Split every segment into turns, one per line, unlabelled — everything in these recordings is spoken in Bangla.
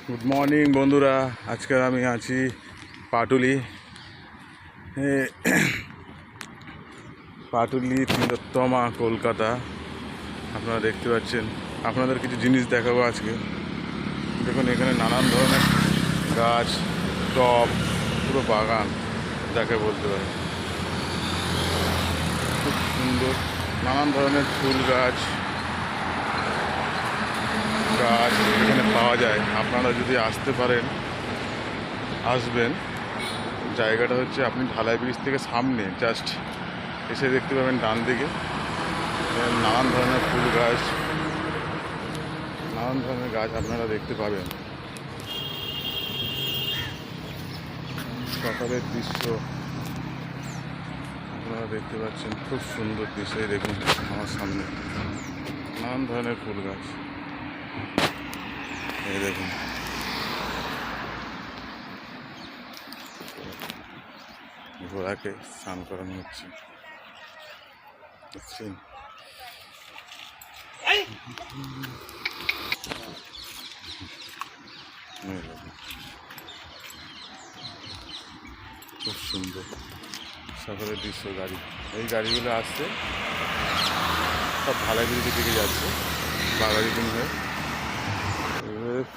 গুড মর্নিং বন্ধুরা। আজকে আমি আছি পাটুলি। পাটুলি তিলোত্তমা, কলকাতা। আপনারা দেখতে পাচ্ছেন। আপনাদের কিছু জিনিস দেখাবো আজকে। দেখুন, এখানে নানান ধরনের গাছ, টব, পুরো বাগান যাকে বলতে পারে। খুব সুন্দর নানান ধরনের ফুল গাছ এখানে পাওয়া যায়। আপনারা যদি আসতে পারেন, আসবেন। জায়গাটা হচ্ছে, আপনি ঢালাই ব্রিজ থেকে সামনে জাস্ট এসে দেখতে পাবেন ডান দিকে নানান ধরনের ফুল গাছ, নানান ধরনের গাছ আপনারা দেখতে পাবেন। সকালের দৃশ্য আপনারা দেখতে পাচ্ছেন, খুব সুন্দর দৃশ্য। এই দেখুন আমার সামনে নানান ধরনের ফুল গাছ। এই দেখুন, ঘোড়াকে স্নান করানো হচ্ছে, দেখছেন? খুব সুন্দর সকালের দৃশ্য। এই গাড়িগুলো আসছে, সব ঢালাইগুড়ির দিকে যাচ্ছে বাগাড়িগুলো হয়ে।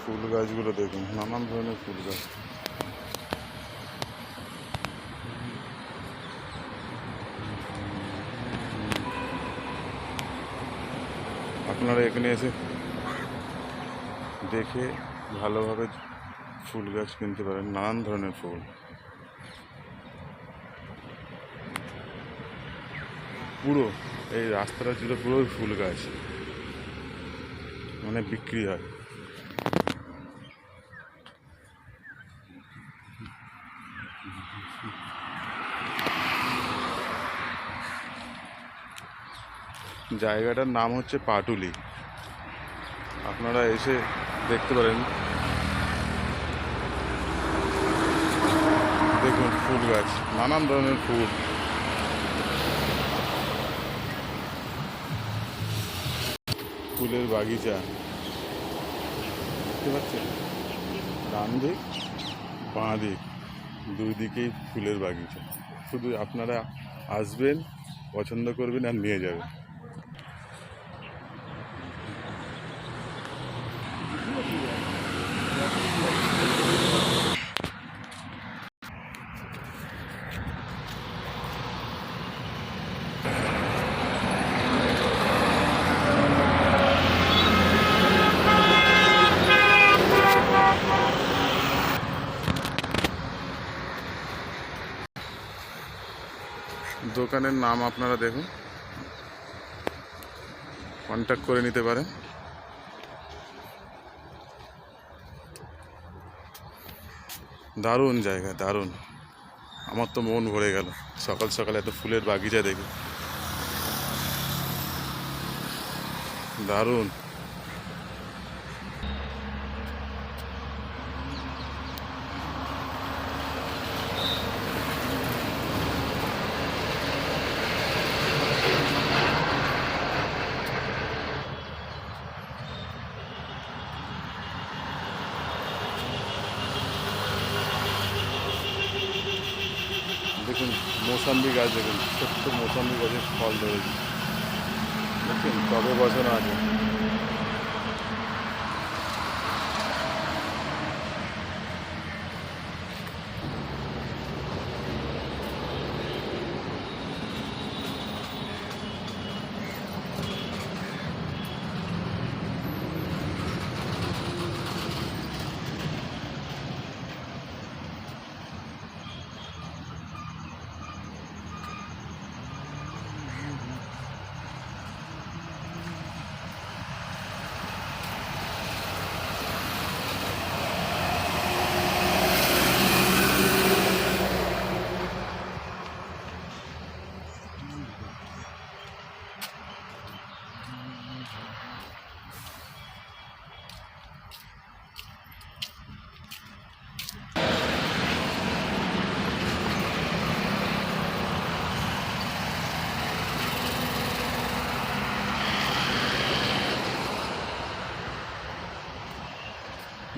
ফুল গাছগুলো দেখুন, নানান ধরনের ফুল গাছ। আপনারা এখানে এসে দেখে ভালোভাবে ফুল গাছ কিনতে পারেন, নানান ধরনের ফুল। পুরো এই রাস্তাটা জুড়ে পুরো ফুল গাছ, মানে বিক্রি হয়। জায়গাটার নাম হচ্ছে পাটুলি। আপনারা এসে দেখতে পারেন। দেখুন ফুল গাছ, নানান ধরনের ফুল। ফুলের বাগিচা দেখতে পাচ্ছেন, ডান দিক বাঁ দিক দুই দিকেই ফুলের বাগিচা। শুধু আপনারা আসবেন, পছন্দ করবেন আর নিয়ে যাবেন। দোকানের নাম আপনারা দেখুন, কন্ট্যাক্ট করে নিতে পারেন। দারুণ জায়গা, দারুণ। আমার তো মন ভরে গেল সকাল সকাল এত ফুলের বাগিচা দেখে, দারুণ। দেখুন মৌসাম্বি গাছ, দেখুন ছোট্ট মৌসাম্বি গাছের ফল ধরেছে, দেখুন কবে বছর আগে।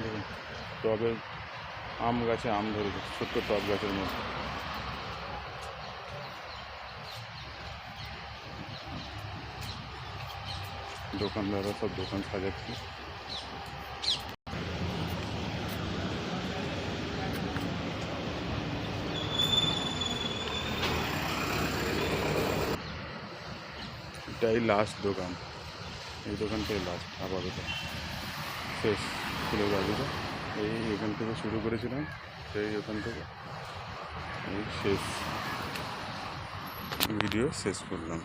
দেখুন টবে আম গাছে আম ধরেছে, ছোট্ট টব গাছের মধ্যে। দোকানদাররা সব দোকান সাজাচ্ছে। এটাই লাস্ট দোকান, এই দোকানটাই লাস্ট, আপাতত শেষ ফুলের বাড়িটা। এই এখান থেকে শুরু করেছিলাম, সেই ওখান থেকে এই শেষ ভিডিও শেষ করলাম।